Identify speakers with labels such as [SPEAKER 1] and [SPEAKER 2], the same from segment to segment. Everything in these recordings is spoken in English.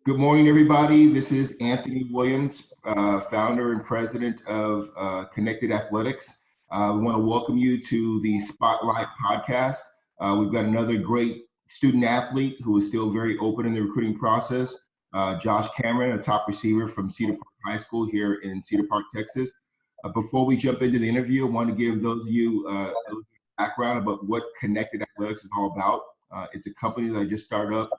[SPEAKER 1] Good morning, everybody. This is Anthony Williams, founder and president of Connected Athletics. We want to welcome you to the Spotlight podcast. We've got another great student athlete who is still very open in the recruiting process, Josh Cameron, a top receiver from Cedar Park High School here in Cedar Park, Texas. Before we jump into the interview, I want to give those of you a little background about what Connected Athletics is all about. It's a company that I just started up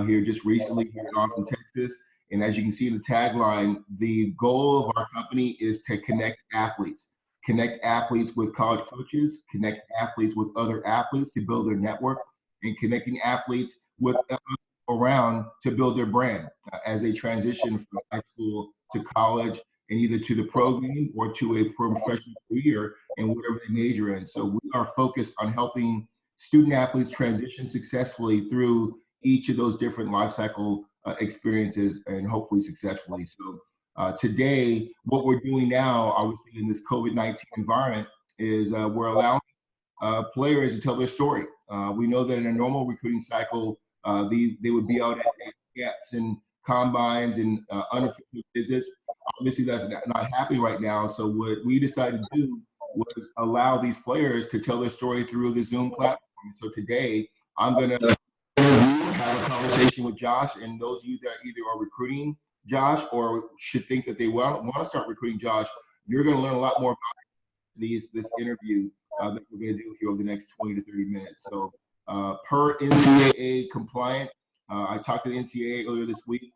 [SPEAKER 1] here just recently here in Austin, Texas. And as you can see in the tagline, the goal of our company is to connect athletes with college coaches, connect athletes with other athletes to build their network, and connecting athletes with around to build their brand as they transition from high school to college and either to the pro game or to a professional career in whatever they major in. So we are focused on helping student athletes transition successfully through each of those different life cycle experiences and hopefully successfully. So today, what we're doing now, obviously in this COVID-19 environment, is we're allowing players to tell their story. We know that in a normal recruiting cycle, they would be out at camps and combines and unofficial visits. Obviously, that's not happening right now. So what we decided to do was allow these players to tell their story through the Zoom platform. So today, I'm going to have a conversation with Josh, and those of you that either are recruiting Josh or should think that they want to start recruiting Josh, you're going to learn a lot more about this interview that we're going to do here over the next 20 to 30 minutes. So per NCAA compliant, I talked to the NCAA earlier this week.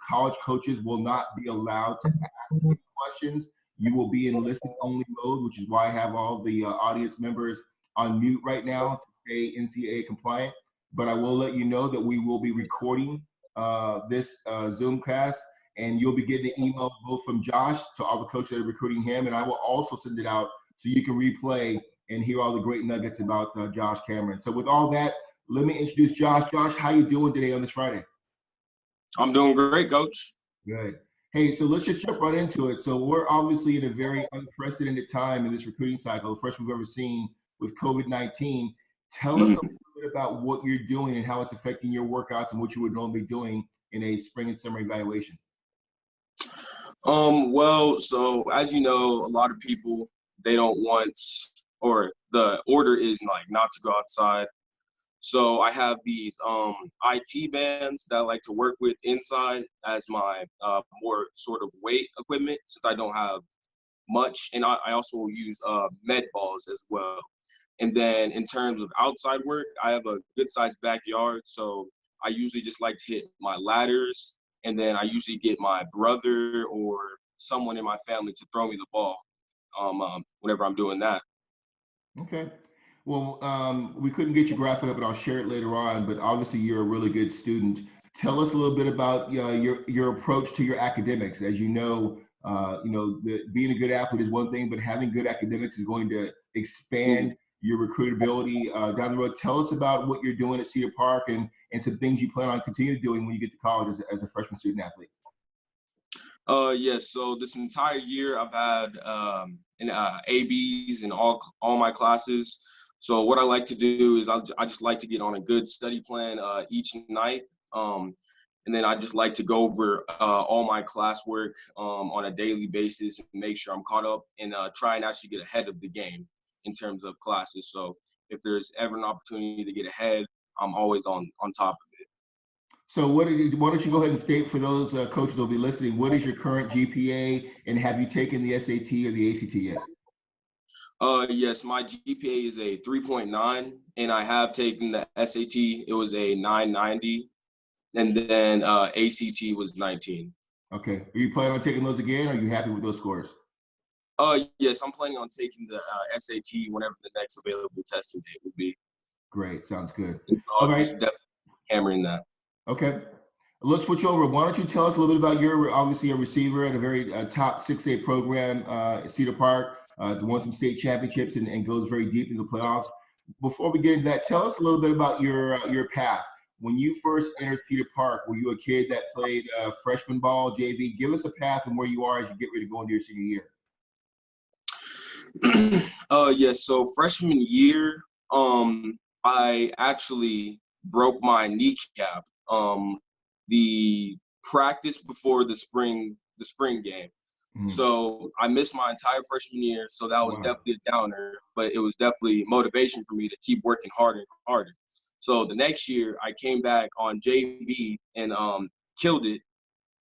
[SPEAKER 1] College coaches will not be allowed to ask any questions. You will be in listening only mode, which is why I have all the audience members on mute right now to stay NCAA compliant. But I will let you know that we will be recording this Zoomcast, and you'll be getting an email both from Josh to all the coaches that are recruiting him, and I will also send it out so you can replay and hear all the great nuggets about Josh Cameron. So with all that, let me introduce Josh. Josh, how you doing today on this Friday?
[SPEAKER 2] I'm doing great, Coach.
[SPEAKER 1] Good. Hey, so let's just jump right into it. So we're obviously in a very unprecedented time in this recruiting cycle, the first we've ever seen with COVID-19. Tell us a little bit about what you're doing and how it's affecting your workouts and what you would normally be doing in a spring and summer evaluation.
[SPEAKER 2] Well, so as you know, a lot of people, they don't want, or the order is like not to go outside. So I have these IT bands that I like to work with inside as my more sort of weight equipment, since I don't have much. And I also use med balls as well. And then in terms of outside work, I have a good sized backyard. So I usually just like to hit my ladders. And then I usually get my brother or someone in my family to throw me the ball whenever I'm doing that.
[SPEAKER 1] Okay. Well, we couldn't get your graphic up, but I'll share it later on. But obviously, you're a really good student. Tell us a little bit about your approach to your academics. As being a good athlete is one thing, but having good academics is going to expand your recruitability down the road. Tell us about what you're doing at Cedar Park and some things you plan on continuing doing when you get to college as a freshman student athlete.
[SPEAKER 2] Yes. So this entire year, I've had ABs in all my classes. So what I like to do is I just like to get on a good study plan each night. And then I just like to go over all my classwork on a daily basis and make sure I'm caught up and try and actually get ahead of the game in terms of classes. So if there's ever an opportunity to get ahead, I'm always on top of it.
[SPEAKER 1] So why don't you go ahead and state for those coaches who will be listening, what is your current GPA and have you taken the SAT or the ACT yet?
[SPEAKER 2] Yes, my GPA is a 3.9 and I have taken the SAT. It was a 990 and then ACT was 19.
[SPEAKER 1] Okay. Are you planning on taking those again? Or are you happy with those scores?
[SPEAKER 2] Yes, I'm planning on taking the SAT whenever the next available testing date will be.
[SPEAKER 1] Great. Sounds good.
[SPEAKER 2] So I'll just definitely hammering that.
[SPEAKER 1] Okay. Let's switch over. Why don't you tell us a little bit about obviously a receiver at a very top 6A program at Cedar Park. Won some state championships and goes very deep into the playoffs. Before we get into that, tell us a little bit about your path. When you first entered Cedar Park, were you a kid that played freshman ball, JV? Give us a path and where you are as you get ready to go into your senior year.
[SPEAKER 2] Yes, so freshman year, I actually broke my kneecap the practice before the spring game.
[SPEAKER 1] Mm.
[SPEAKER 2] So I missed my entire freshman year. So that was
[SPEAKER 1] Wow.
[SPEAKER 2] definitely a downer, but it was definitely motivation for me to keep working harder and harder. So the next year I came back on JV and killed it.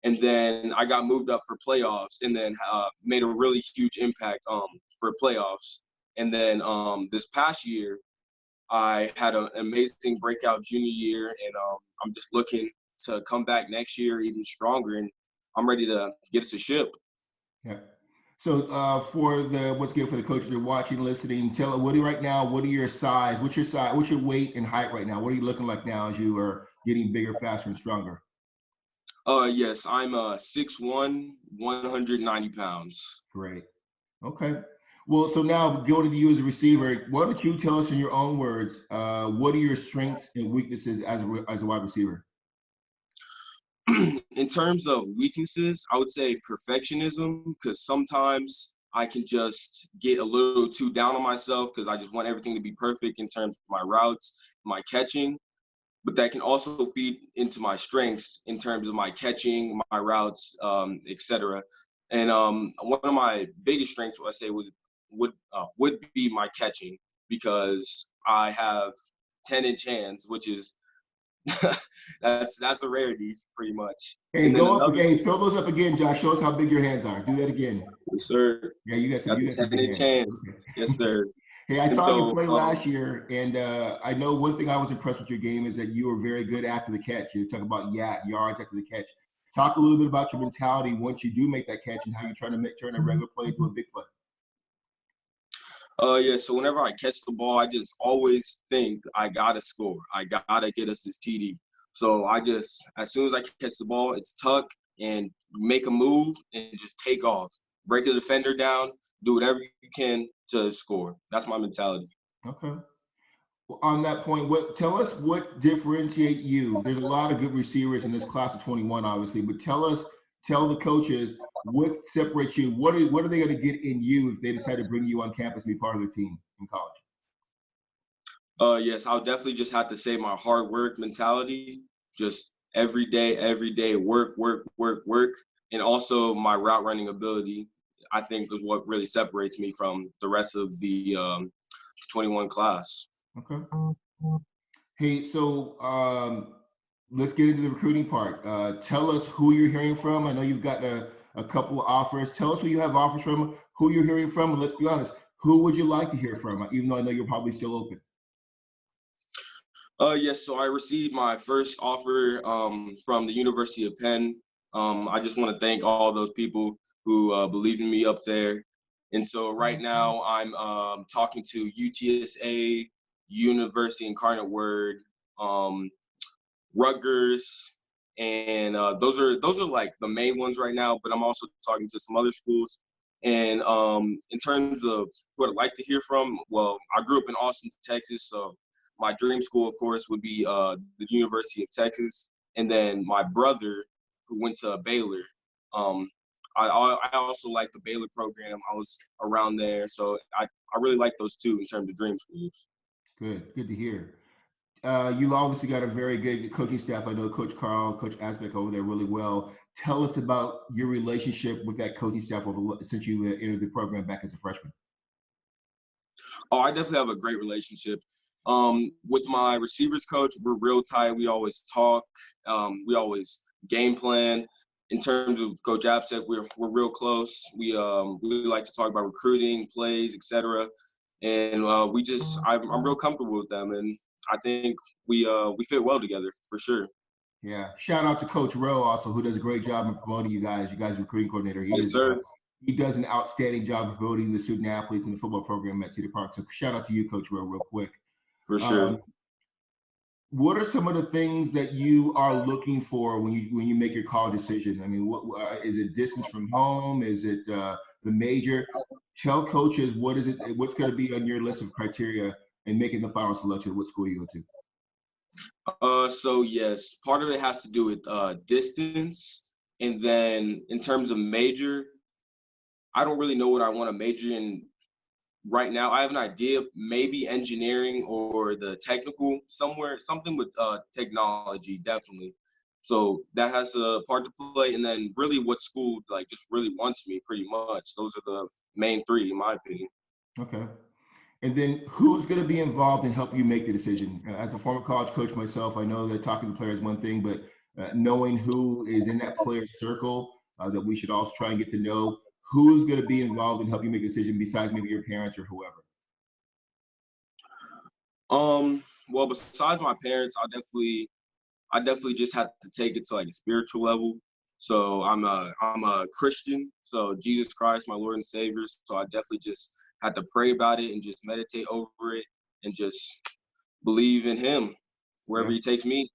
[SPEAKER 2] And then I got moved up for playoffs and then made a really huge impact for playoffs. And then this past year, I had an amazing breakout junior year, and I'm just looking to come back next year even stronger, and I'm ready to get us a ship.
[SPEAKER 1] Yeah. So for the once again for the coaches that are watching, listening, tell what are you right now? What are your size? What's your size? What's your weight and height right now? What are you looking like now as you are getting bigger, faster, and stronger?
[SPEAKER 2] Yes, I'm 6'1", 190 pounds.
[SPEAKER 1] Great. Okay. Well, so now going to you as a receiver, why don't you tell us in your own words, what are your strengths and weaknesses as a wide receiver?
[SPEAKER 2] In terms of weaknesses, I would say perfectionism, because sometimes I can just get a little too down on myself because I just want everything to be perfect in terms of my routes, my catching. But that can also feed into my strengths in terms of my catching, my routes, etc. And one of my biggest strengths, I say, would be my catching, because I have 10-inch hands, which is that's a rarity pretty much.
[SPEAKER 1] Hey,
[SPEAKER 2] And then
[SPEAKER 1] go up
[SPEAKER 2] another,
[SPEAKER 1] again. Throw those up again, Josh. Show us how big your hands are. Do that again.
[SPEAKER 2] sir,
[SPEAKER 1] Yeah,
[SPEAKER 2] got
[SPEAKER 1] you
[SPEAKER 2] the
[SPEAKER 1] got some big
[SPEAKER 2] 10-inch
[SPEAKER 1] hands.
[SPEAKER 2] hands,
[SPEAKER 1] Okay.
[SPEAKER 2] yes, sir.
[SPEAKER 1] Hey, I
[SPEAKER 2] And
[SPEAKER 1] saw you
[SPEAKER 2] so
[SPEAKER 1] play last year, and I know one thing I was impressed with your game is that you were very good after the catch. You talk about yards after the catch. Talk a little bit about your mentality once you do make that catch and how you're trying to turn a regular play into a big play.
[SPEAKER 2] yeah, so whenever I catch the ball, I just always think I gotta score. I gotta get us this TD. So I just, as soon as I catch the ball, it's tuck and make a move and just take off. Break the defender down, do whatever you can to score. That's my mentality.
[SPEAKER 1] Okay. Well, on that point, tell us what differentiate you? There's a lot of good receivers in this class of 21, obviously, but tell the coaches what separates you. What are they going to get in you if they decide to bring you on campus and be part of their team in college?
[SPEAKER 2] Yes, I'll definitely just have to say my hard work mentality, just every day, work, work, work, work, and also my route running ability. I think is what really separates me from the rest of the 21 class.
[SPEAKER 1] Okay. Hey, so let's get into the recruiting part. Tell us who you're hearing from. I know you've got a couple of offers. Tell us who you have offers from, who you're hearing from, and let's be honest, who would you like to hear from? Even though I know you're probably still open.
[SPEAKER 2] Yes, so I received my first offer from the University of Penn. I just want to thank all those people who believed in me up there. And so right now I'm talking to UTSA, University Incarnate Word, um, Rutgers, and those are like the main ones right now. But I'm also talking to some other schools. And in terms of who I'd like to hear from, well, I grew up in Austin, Texas, so my dream school, of course, would be the University of Texas. And then my brother, who went to Baylor, um, I also like the Baylor program. I was around there, so I really like those two in terms of dream schools.
[SPEAKER 1] Good to hear. You obviously got a very good coaching staff. I know Coach Carl, Coach Asbeck over there really well. Tell us about your relationship with that coaching staff since you entered the program back as a freshman.
[SPEAKER 2] Oh, I definitely have a great relationship. With my receivers coach, we're real tight. We always talk. We always game plan. In terms of Coach Absek, we're real close. We like to talk about recruiting, plays, etc. And I'm real comfortable with them, and I think we fit well together for sure.
[SPEAKER 1] Yeah. Shout out to Coach Rowe also, who does a great job in promoting you guys. You guys recruiting coordinator.
[SPEAKER 2] Yes, sir.
[SPEAKER 1] He does an outstanding job of promoting the student athletes in the football program at Cedar Park. So shout out to you, Coach Rowe, real quick.
[SPEAKER 2] For sure.
[SPEAKER 1] Um, what are some of the things that you are looking for when you make your college decision? I mean, what is it? Distance from home? Is it the major? Tell coaches what's going to be on your list of criteria in making the final selection of what school you go to.
[SPEAKER 2] So yes, part of it has to do with distance, and then in terms of major, I don't really know what I want to major in right now. I have an idea, maybe engineering or the technical somewhere, something with technology, definitely. So that has a part to play. And then really what school like just really wants me pretty much. Those are the main three in my opinion.
[SPEAKER 1] Okay. And then who's going to be involved in helping you make the decision? As a former college coach myself, I know that talking to the players is one thing, but knowing who is in that player circle that we should also try and get to know, who's going to be involved in helping you make a decision besides maybe your parents or whoever?
[SPEAKER 2] Well, besides my parents, I definitely just have to take it to like a spiritual level. So I'm a Christian, so Jesus Christ, my Lord and Savior. So I definitely just had to pray about it and just meditate over it and just believe in Him wherever
[SPEAKER 1] Yeah.
[SPEAKER 2] He takes me.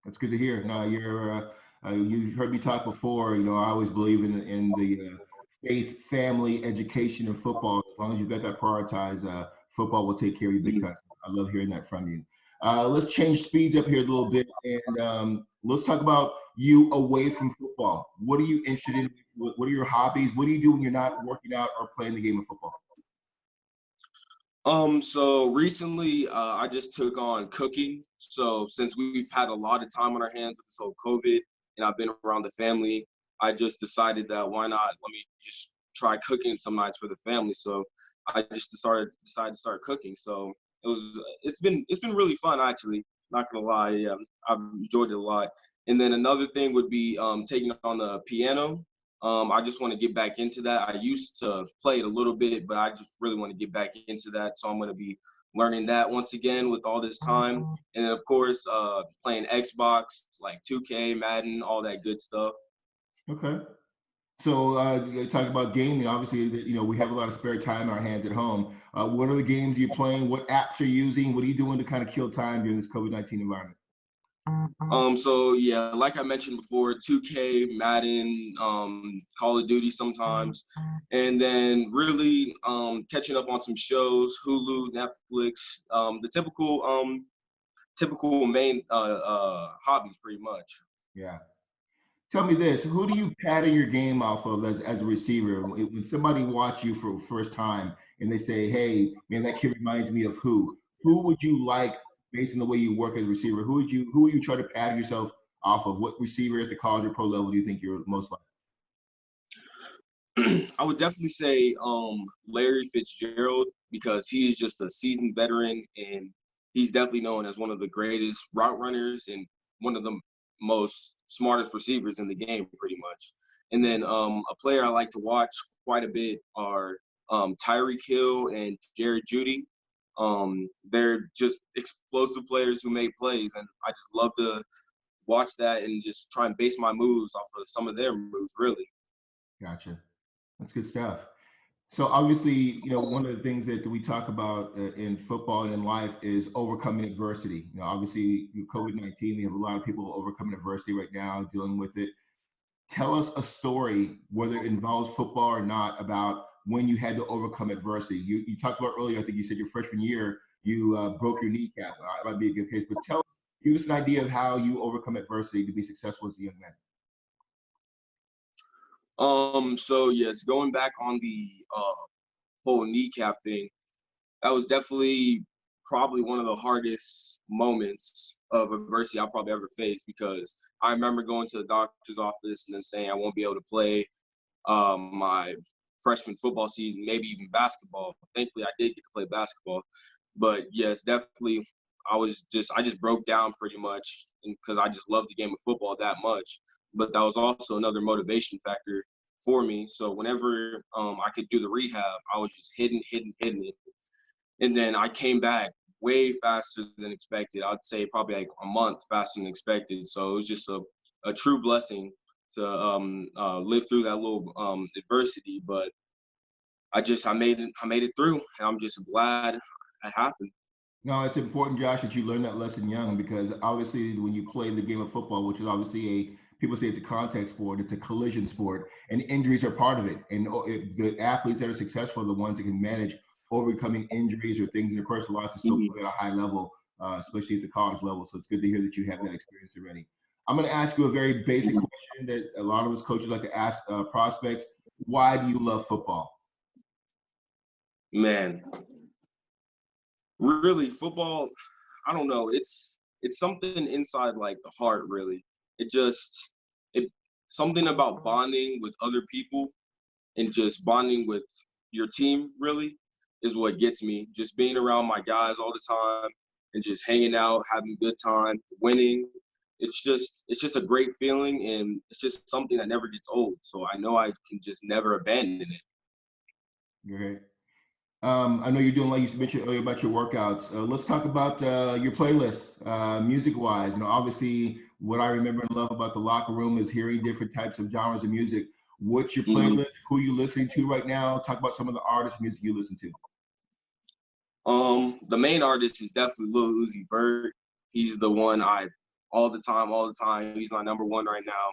[SPEAKER 1] That's good to hear. Now you've heard me talk before. You know, I always believe in the faith, family, education, and football. As long as you've got that prioritized, football will take care of you big time. I love hearing that from you. Let's change speeds up here a little bit, and let's talk about you away from football. What are you interested in? What are your hobbies? What do you do when you're not working out or playing the game of football?
[SPEAKER 2] So recently, I just took on cooking. So since we've had a lot of time on our hands with this whole COVID, and I've been around the family, I just decided that why not? Let me just try cooking some nights for the family. So I just decided to start cooking. So it's been really fun actually. Not gonna lie, yeah, I've enjoyed it a lot. And then another thing would be taking on the piano. I just want to get back into that. I used to play it a little bit, but I just really want to get back into that. So I'm going to be learning that once again with all this time. And then, of course, playing Xbox, like 2K, Madden, all that good stuff.
[SPEAKER 1] Okay. So you talk about gaming. Obviously, you know we have a lot of spare time in our hands at home. What are the games you're playing? What apps are you using? What are you doing to kind of kill time during this COVID-19 environment?
[SPEAKER 2] So yeah, like I mentioned before, 2K, Madden, Call of Duty sometimes, and then really catching up on some shows, Hulu, Netflix, the typical main hobbies pretty much.
[SPEAKER 1] Yeah. Tell me this: who do you pattern your game off of as a receiver? When somebody watch you for the first time and they say, "Hey, man, that kid reminds me of who?" Who would you like based on the way you work as a receiver? Who would you try to pattern yourself off of? What receiver at the college or pro level do you think you're most like?
[SPEAKER 2] I would definitely say Larry Fitzgerald because he is just a seasoned veteran and he's definitely known as one of the greatest route runners and one of the most smartest receivers in the game, pretty much. And then a player I like to watch quite a bit are Tyreek Hill and Jared Judy. They're just explosive players who make plays, and I just love to watch that and just try and base my moves off of some of their moves, really.
[SPEAKER 1] Gotcha. That's good stuff. So obviously, you know, one of the things that we talk about in football and in life is overcoming adversity. You know, obviously, COVID-19, we have a lot of people overcoming adversity right now, dealing with it. Tell us a story, whether it involves football or not, about when you had to overcome adversity. You talked about earlier, I think you said your freshman year, you broke your kneecap. It might be a good case, but give us an idea of how you overcome adversity to be successful as a young man.
[SPEAKER 2] So yes, going back on the whole kneecap thing, that was definitely probably one of the hardest moments of adversity I'll probably ever face because I remember going to the doctor's office and then saying I won't be able to play my freshman football season, maybe even basketball. Thankfully, I did get to play basketball, but yes, definitely, I just broke down pretty much because I just loved the game of football that much. But that was also another motivation factor for me. So whenever I could do the rehab, I was just hitting it, and then I came back way faster than expected. I'd say probably like a month faster than expected. So it was just a true blessing to live through that little adversity. But I made it through, and I'm just glad it happened.
[SPEAKER 1] No, it's important, Josh, that you learn that lesson young because obviously when you play the game of football, which is obviously people say it's a contact sport, it's a collision sport, and injuries are part of it. And the athletes that are successful are the ones that can manage overcoming injuries or things in their personal lives to still
[SPEAKER 2] Mhm.
[SPEAKER 1] play at a high level, especially at the college level. So it's good to hear that you have that experience already. I'm going to ask you a very basic question that a lot of us coaches like to ask prospects. Why do you love football?
[SPEAKER 2] Man, really, football. I don't know. It's something inside like the heart, really. it just it something about bonding with other people and just bonding with your team really is what gets me. Just being around my guys all the time and just hanging out, having a good time, winning. It's just a great feeling, and it's just something that never gets old. So I know I can just never abandon it.
[SPEAKER 1] Great. I know you're doing, like you mentioned earlier about your workouts. Let's talk about your playlist, music-wise. You know, obviously, what I remember and love about the locker room is hearing different types of genres of music. What's your
[SPEAKER 2] Mhm.
[SPEAKER 1] playlist? Who are you listening to right now? Talk about some of the artists' music you listen to.
[SPEAKER 2] The main artist is definitely Lil Uzi Vert. He's the one I all the time. He's my number one right now.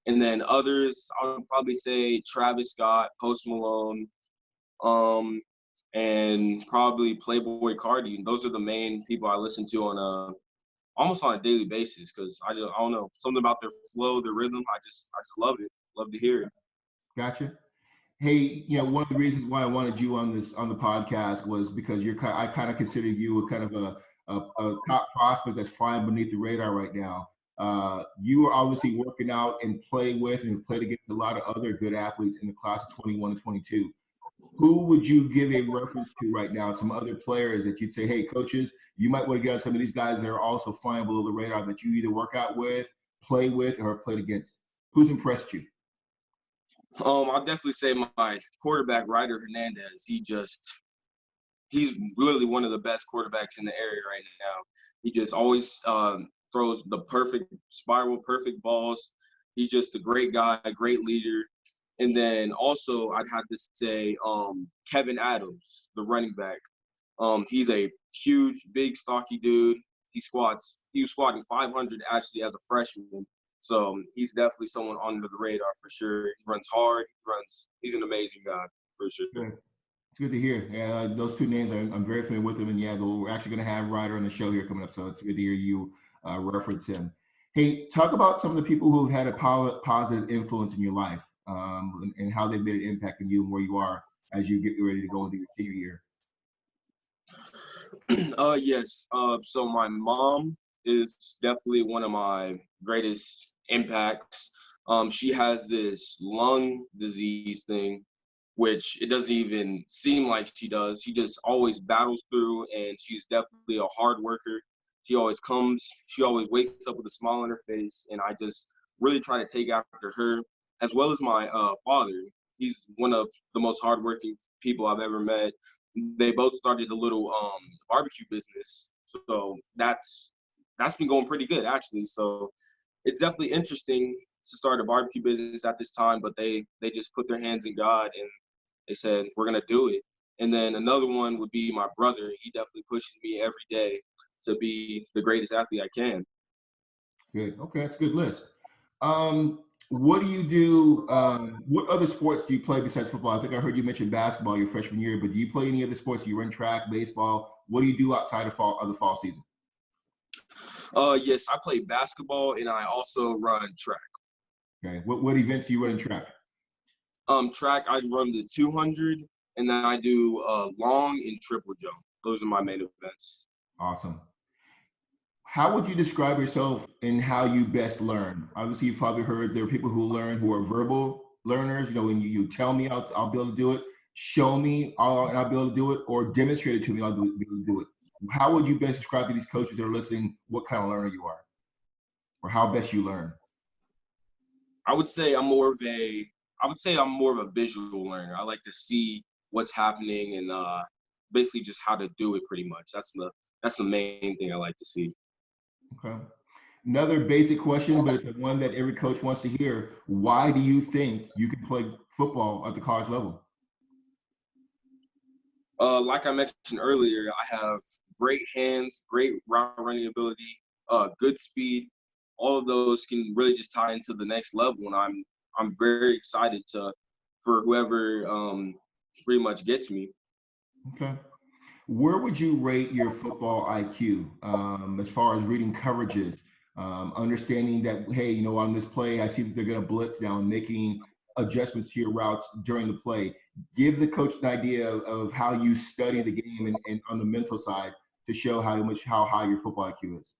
[SPEAKER 2] And then others, I would probably say Travis Scott, Post Malone, um, and probably Playboy Cardi. Those are the main people I listen to on almost on a daily basis because I don't know, something about their flow, their rhythm. I just love it. Love to hear it.
[SPEAKER 1] Gotcha. Hey, you know, one of the reasons why I wanted you on the podcast was because I kind of consider you a kind of a top prospect that's flying beneath the radar right now. You are obviously working out and play with and have played against a lot of other good athletes in the class of 21 and 22. Who would you give a reference to right now? Some other players that you'd say, hey, coaches, you might want to get on some of these guys that are also flying below the radar that you either work out with, play with, or have played against. Who's impressed you?
[SPEAKER 2] I'll definitely say my quarterback, Ryder Hernandez. He's really one of the best quarterbacks in the area right now. He just always throws the perfect spiral, perfect balls. He's just a great guy, a great leader. And then also, I'd have to say Kevin Adams, the running back. He's a huge, big, stocky dude. He was squatting 500 actually as a freshman. So he's definitely someone under the radar for sure. He runs hard. He's an amazing guy for sure.
[SPEAKER 1] Good. It's good to hear. Yeah, those two names, I'm very familiar with them. And yeah, we're actually going to have Ryder on the show here coming up. So it's good to hear you reference him. Hey, talk about some of the people who've had a positive influence in your life and how they've made an impact on you and where you are as you get ready to go into your senior year.
[SPEAKER 2] Yes. So my mom is definitely one of my greatest impacts. She has this lung disease thing, which it doesn't even seem like she does. She just always battles through, and she's definitely a hard worker. She always wakes up with a smile on her face, and I just really try to take after her, as well as my father. He's one of the most hardworking people I've ever met. They both started a little barbecue business, so that's been going pretty good actually. So it's definitely interesting to start a barbecue business at this time, but they just put their hands in God and they said we're gonna do it. And then another one would be my brother. He definitely pushes me every day to be the greatest athlete I can.
[SPEAKER 1] Good. Okay, that's a good list. What do you do? What other sports do you play besides football? I think I heard you mention basketball your freshman year, but do you play any other sports? Do you run track, baseball? What do you do outside of the fall season?
[SPEAKER 2] Yes, I play basketball and I also run track.
[SPEAKER 1] Okay. What events do you run in track?
[SPEAKER 2] Track I run the 200 and then I do long and triple jump. Those are my main events.
[SPEAKER 1] Awesome. How would you describe yourself and how you best learn? Obviously, you've probably heard there are people who learn who are verbal learners. You know, when you tell me, I'll be able to do it. Show me, and I'll be able to do it, or demonstrate it to me, be able to do it. How would you best describe to these coaches that are listening what kind of learner you are, or how best you learn?
[SPEAKER 2] I would say I'm more of a visual learner. I like to see what's happening and basically just how to do it pretty much. That's the main thing I like to see.
[SPEAKER 1] Okay. Another basic question, but it's one that every coach wants to hear. Why do you think you can play football at the college level?
[SPEAKER 2] Like I mentioned earlier, I have great hands, great route running ability, good speed. All of those can really just tie into the next level, and I'm very excited for whoever pretty much gets me.
[SPEAKER 1] Okay. Where would you rate your football IQ as far as reading coverages, understanding that, hey, you know, on this play, I see that they're going to blitz now and making adjustments to your routes during the play. Give the coach an idea of how you study the game and on the mental side to show how high your football IQ is.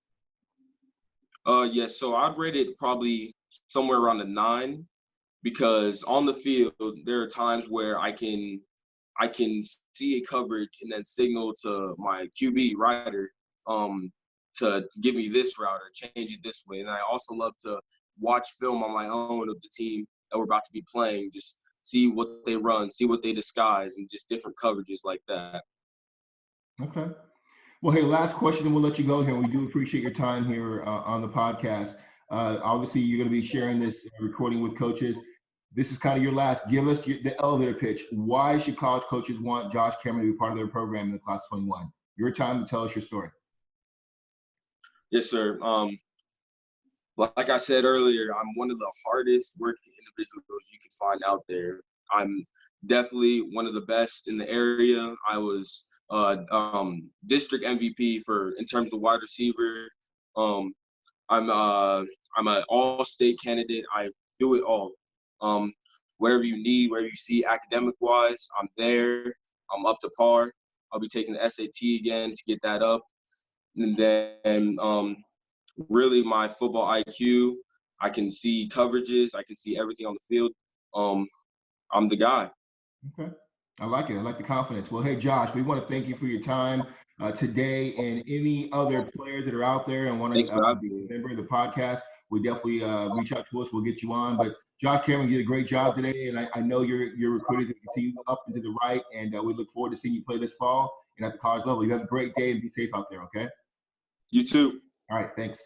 [SPEAKER 2] Yes. So I'd rate it probably somewhere around a 9 because on the field there are times where I can see a coverage and then signal to my QB Ryder to give me this route or change it this way. And I also love to watch film on my own of the team that we're about to be playing, just see what they run, see what they disguise, and just different coverages like that.
[SPEAKER 1] Okay. Well, hey, last question, and we'll let you go here. We do appreciate your time here on the podcast. Obviously, you're going to be sharing this recording with coaches. This is kind of your last. Give us the elevator pitch. Why should college coaches want Josh Cameron to be part of their program in the class 21? Your time to tell us your story.
[SPEAKER 2] Yes, sir. Like I said earlier, I'm one of the hardest working individuals you can find out there. I'm definitely one of the best in the area. I was district MVP for in terms of wide receiver. Um, I'm an all-state candidate. I do it all. Um, whatever you need, wherever you see academic-wise, I'm there. I'm up to par. I'll be taking the SAT again to get that up, and then really my football IQ. I can see coverages. I can see everything on the field. I'm the guy.
[SPEAKER 1] Okay. I like it. I like the confidence. Well, hey, Josh, we want to thank you for your time today, and any other players that are out there and want
[SPEAKER 2] Thanks
[SPEAKER 1] to
[SPEAKER 2] for having
[SPEAKER 1] be
[SPEAKER 2] me.
[SPEAKER 1] a member of the podcast, we definitely reach out to us. We'll get you on. But Josh Cameron, you did a great job today, and I know your recruiters will continue up and to the right, and we look forward to seeing you play this fall and at the college level. You have a great day and be safe out there, okay?
[SPEAKER 2] You too.
[SPEAKER 1] All right, thanks.